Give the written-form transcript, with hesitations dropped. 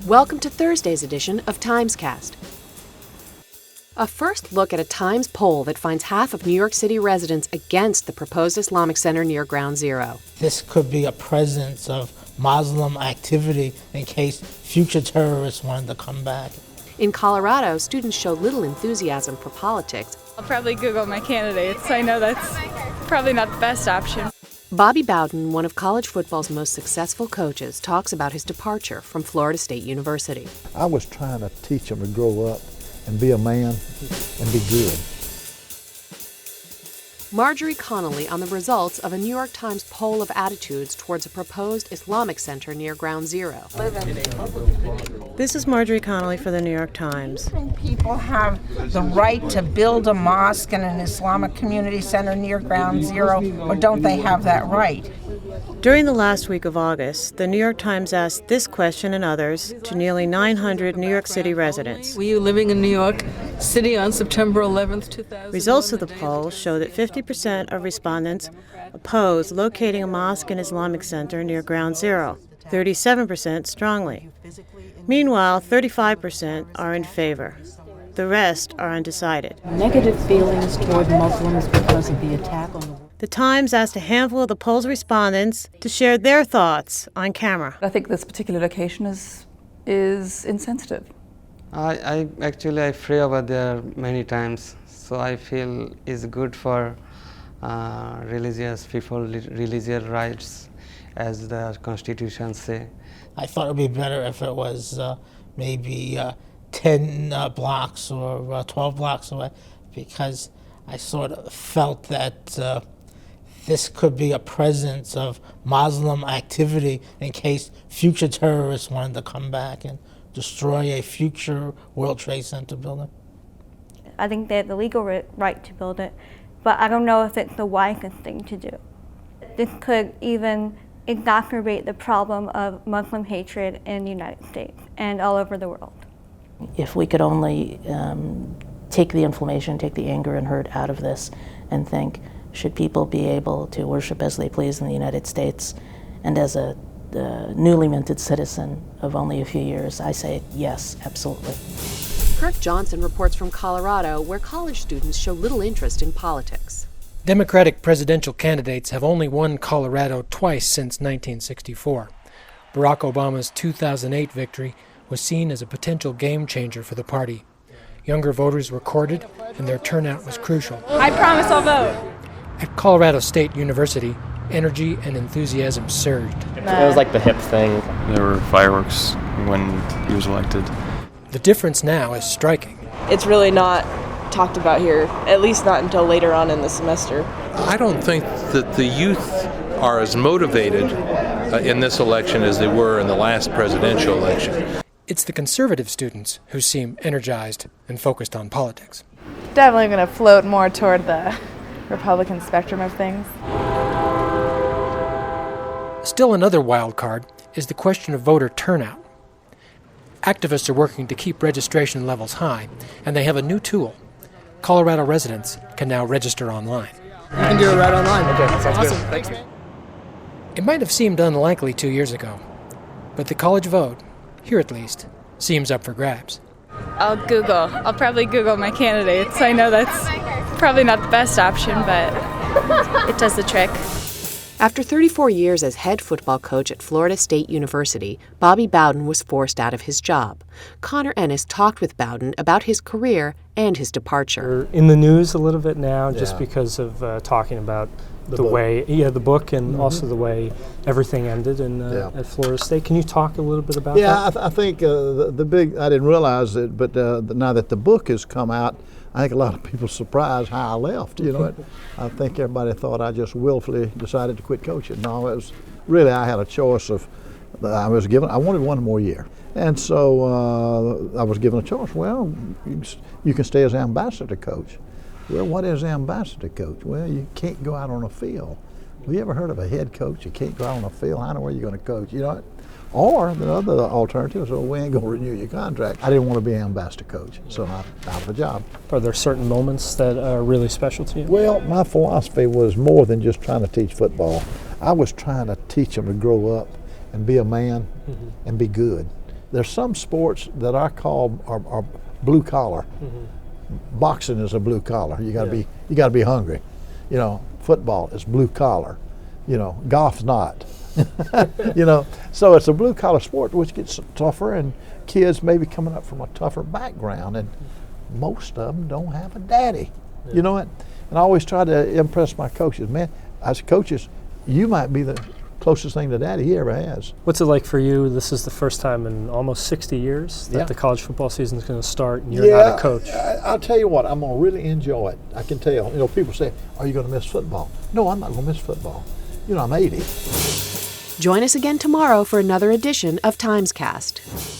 Welcome to Thursday's edition of TimesCast. A first look at a Times poll that finds half of New York City residents against the proposed Islamic Center near Ground Zero. This could be a presence of Muslim activity in case future terrorists wanted to come back. In Colorado, students show little enthusiasm for politics. I'll probably Google my candidates. I know that's probably not the best option. Bobby Bowden, one of college football's most successful coaches, talks about his departure from Florida State University. I was trying to teach them to grow up and be a man and be good. Marjorie Connolly on the results of a New York Times poll of attitudes towards a proposed Islamic center near Ground Zero. This is Marjorie Connolly for the New York Times. People have the right to build a mosque and an Islamic community center near Ground Zero, or don't they have that right? During the last week of August, the New York Times asked this question and others to nearly 900 New York City residents. Were you living in New York City on September 11th, 2000? Results of the poll show that 50% of respondents oppose locating a mosque and Islamic center near Ground Zero, 37% strongly. Meanwhile, 35% are in favor. The rest are undecided. Negative feelings toward Muslims because of the attack on the... The Times asked a handful of the poll's respondents to share their thoughts on camera. I think this particular location is insensitive. I pray over there many times, so I feel it's good for religious people, religious rights, as the Constitution say. I thought it would be better if it was maybe 10 blocks or 12 blocks away, because I sort of felt that this could be a presence of Muslim activity in case future terrorists wanted to come back and destroy a future World Trade Center building. I think they have the legal right to build it, but I don't know if it's the wisest thing to do. This could even exacerbate the problem of Muslim hatred in the United States and all over the world. If we could only take the inflammation, take the anger and hurt out of this and think, should people be able to worship as they please in the United States? And as a newly minted citizen of only a few years, I say yes, absolutely. Kirk Johnson reports from Colorado, where college students show little interest in politics. Democratic presidential candidates have only won Colorado twice since 1964. Barack Obama's 2008 victory was seen as a potential game changer for the party. Younger voters were courted, and their turnout was crucial. I promise I'll vote. At Colorado State University, energy and enthusiasm surged. It was like the hip thing. There were fireworks when he was elected. The difference now is striking. It's really not talked about here, at least not until later on in the semester. I don't think that the youth are as motivated in this election as they were in the last presidential election. It's the conservative students who seem energized and focused on politics. Definitely going to float more toward the Republican spectrum of things. Still another wild card is the question of voter turnout. Activists are working to keep registration levels high, and they have a new tool. Colorado residents can now register online. You can do it right online. Okay, sounds awesome. good. Thanks, man. It might have seemed unlikely 2 years ago, but the college vote, here at least, seems up for grabs. I'll probably Google my candidates. I know that's probably not the best option, but it does the trick. After 34 years as head football coach at Florida State University, Bobby Bowden was forced out of his job. Connor Ennis talked with Bowden about his career and his departure. We're in the news a little bit now just because of talking about the way, the book, and also the way everything ended at Florida State. Can you talk a little bit about that? Yeah, I think the big, I didn't realize it, but now that the book has come out, I think a lot of people are surprised how I left. You know, I think everybody thought I just willfully decided to quit coaching. No, it was really, I had a choice of, I wanted one more year. And so I was given a choice. Well, you can stay as ambassador coach. Well, what is ambassador coach? Well, you can't go out on a field. Have you ever heard of a head coach? You can't go out on a field. I know where you're going to coach. You know, or the other alternative is, well, we ain't going to renew your contract. I didn't want to be ambassador coach, so I'm out of a job. Are there certain moments that are really special to you? Well, my philosophy was more than just trying to teach football. I was trying to teach them to grow up and be a man and be good. there's some sports that I call are blue collar. Mm-hmm. Boxing is a blue collar. You got to be hungry. You know, football is blue collar. You know, golf's not. You know, so it's a blue collar sport which gets tougher, and kids maybe coming up from a tougher background, and most of them don't have a daddy. Yeah. You know what? And I always try to impress my coaches. Man, as coaches, you might be the closest thing to daddy he ever has. What's it like for you? This is the first time in almost 60 years that the college football season is going to start, and you're not a coach. I'll tell you what, I'm going to really enjoy it. I can tell. You know, people say, are you going to miss football? No, I'm not going to miss football. You know, I'm 80. Join us again tomorrow for another edition of TimesCast.